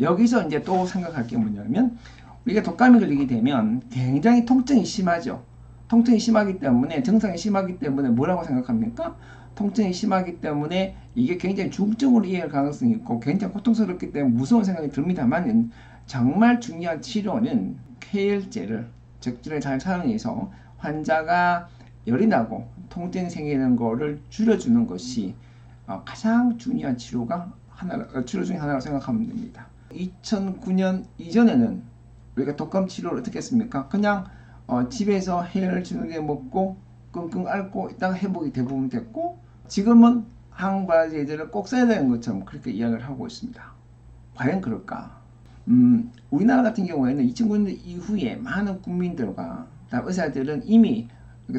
여기서 이제 또 생각할 게 뭐냐면 우리가 독감에 걸리게 되면 굉장히 통증이 심하죠. 통증이 심하기 때문에 증상이 심하기 때문에 뭐라고 생각합니까? 통증이 심하기 때문에 이게 굉장히 중증으로 이어갈 가능성이 있고 굉장히 고통스럽기 때문에 무서운 생각이 듭니다만 정말 중요한 치료는 쾌혈제를 적절히 잘 사용해서 환자가 열이 나고 통증이 생기는 거를 줄여주는 것이 가장 중요한 치료 중에 하나라고 생각하면 됩니다. 2009년 이전에는 우리가 독감 치료를 어떻게 했습니까? 그냥 집에서 해열 진통제 먹고 끙끙 앓고 있다가 회복이 대부분 됐고, 지금은 항바라제제를 꼭 써야 되는 것처럼 그렇게 이야기를 하고 있습니다. 과연 그럴까? 우리나라 같은 경우에는 2009년 이후에 많은 국민들과 의사들은 이미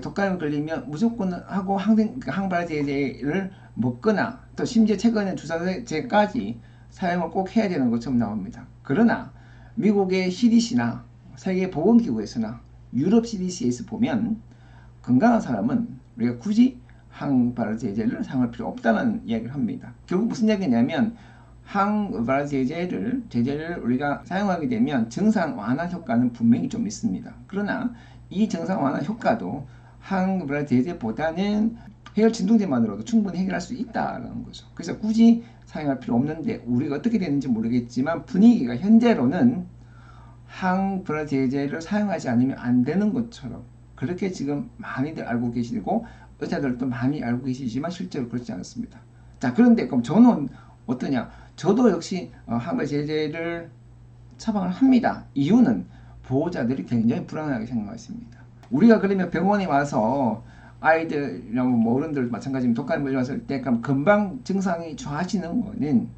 독감에 걸리면 무조건 하고 항바라제제를 먹거나 또 심지어 최근에 주사제까지 사용을 꼭 해야 되는 것처럼 나옵니다. 그러나 미국의 CDC나 세계보건기구에서나 유럽 CDC에서 보면 건강한 사람은 우리가 굳이 항바라제제를 사용할 필요 없다는 이야기를 합니다. 결국 무슨 이야기냐면 항바라제제를 우리가 사용하게 되면 증상 완화 효과는 분명히 좀 있습니다. 그러나 이 증상 완화 효과도 항바라제제보다는 해열 진통제만으로도 충분히 해결할 수 있다는 거죠. 그래서 굳이 사용할 필요 없는데 우리가 어떻게 되는지 모르겠지만 분위기가 현재로는 항바라제제를 사용하지 않으면 안 되는 것처럼 그렇게 지금 많이들 알고 계시고 의사들도 많이 알고 계시지만 실제로 그렇지 않습니다. 자, 그런데 그럼 저는 어떠냐? 저도 역시 항바라제제를 처방을 합니다. 이유는 보호자들이 굉장히 불안하게 생각했습니다. 우리가 그러면 병원에 와서 아이들이랑 어른들 마찬가지로 독감에 걸렸을 때 그럼 금방 증상이 좋아지는 거는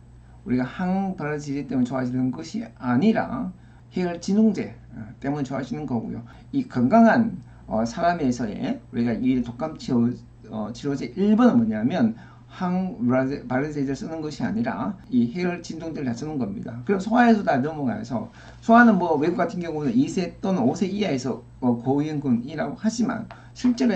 우리가 항바라제제 때문에 좋아지는 것이 아니라 해열 진통제 때문에 좋아지는 거고요. 이 건강한 사람에서의 우리가 이 독감 치료제 1번은 뭐냐면 항바라제제를 쓰는 것이 아니라 이 해열 진통제를 쓰는 겁니다. 그럼 소아에서 다 넘어가서 소아는 뭐 외국 같은 경우는 2세 또는 5세 이하에서 고위험군이라고 하지만 실제로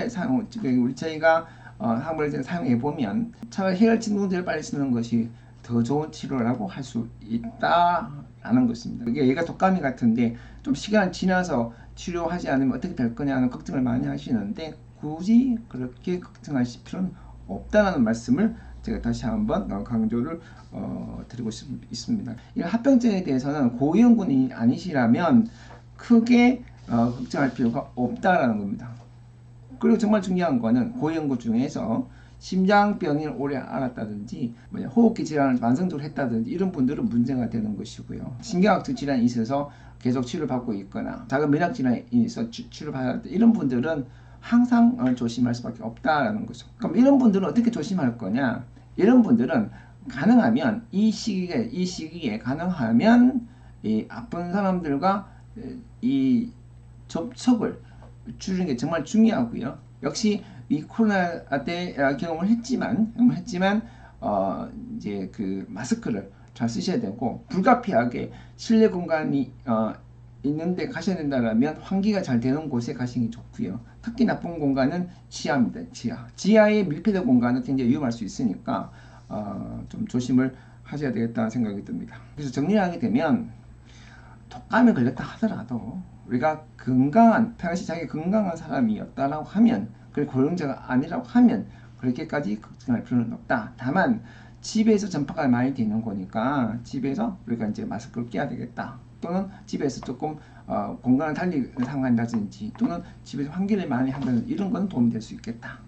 우리 저희가 항바라제제를 사용해 보면 차라리 해열 진통제를 빨리 쓰는 것이 더 좋은 치료라고 할 수 있다라는 것입니다. 얘가 독감이 같은데 좀 시간 지나서 치료하지 않으면 어떻게 될 거냐는 걱정을 많이 하시는데 굳이 그렇게 걱정하실 필요는 없다는 말씀을 제가 다시 한번 강조를 드리고 있습니다. 이 합병증에 대해서는 고위험군이 아니시라면 크게 걱정할 필요가 없다라는 겁니다. 그리고 정말 중요한 거는 고위험군 중에서 심장병을 오래 앓았다든지 호흡기 질환을 만성적으로 했다든지 이런 분들은 문제가 되는 것이고요. 신경학적 질환이 있어서 계속 치료를 받고 있거나 작은 면역 질환이 있어서 치료를 받을 때 이런 분들은 항상 조심할 수밖에 없다라는 거죠. 그럼 이런 분들은 어떻게 조심할 거냐? 이런 분들은 가능하면 이 시기에 가능하면 이 아픈 사람들과 이 접촉을 줄이는 게 정말 중요하고요. 역시 이 코로나 때 경험을 했지만 이제 그 마스크를 잘 쓰셔야 되고 불가피하게 실내 공간이 있는데 가셔야 된다면 환기가 잘 되는 곳에 가시는 게 좋고요. 특히 나쁜 공간은 지하입니다. 지하의 밀폐된 공간은 굉장히 위험할 수 있으니까 좀 조심을 하셔야 되겠다는 생각이 듭니다. 그래서 정리를 하게 되면 독감에 걸렸다 하더라도 우리가 평시 자기 건강한 사람이었다라고 하면 그리고 고령자가 아니라고 하면 그렇게까지 걱정할 필요는 없다. 다만 집에서 전파가 많이 되는 거니까 집에서 우리가 이제 마스크를 껴야 되겠다. 또는 집에서 조금 공간을 달리 사용한다든지 또는 집에서 환기를 많이 한다든지 이런 건 도움이 될 수 있겠다.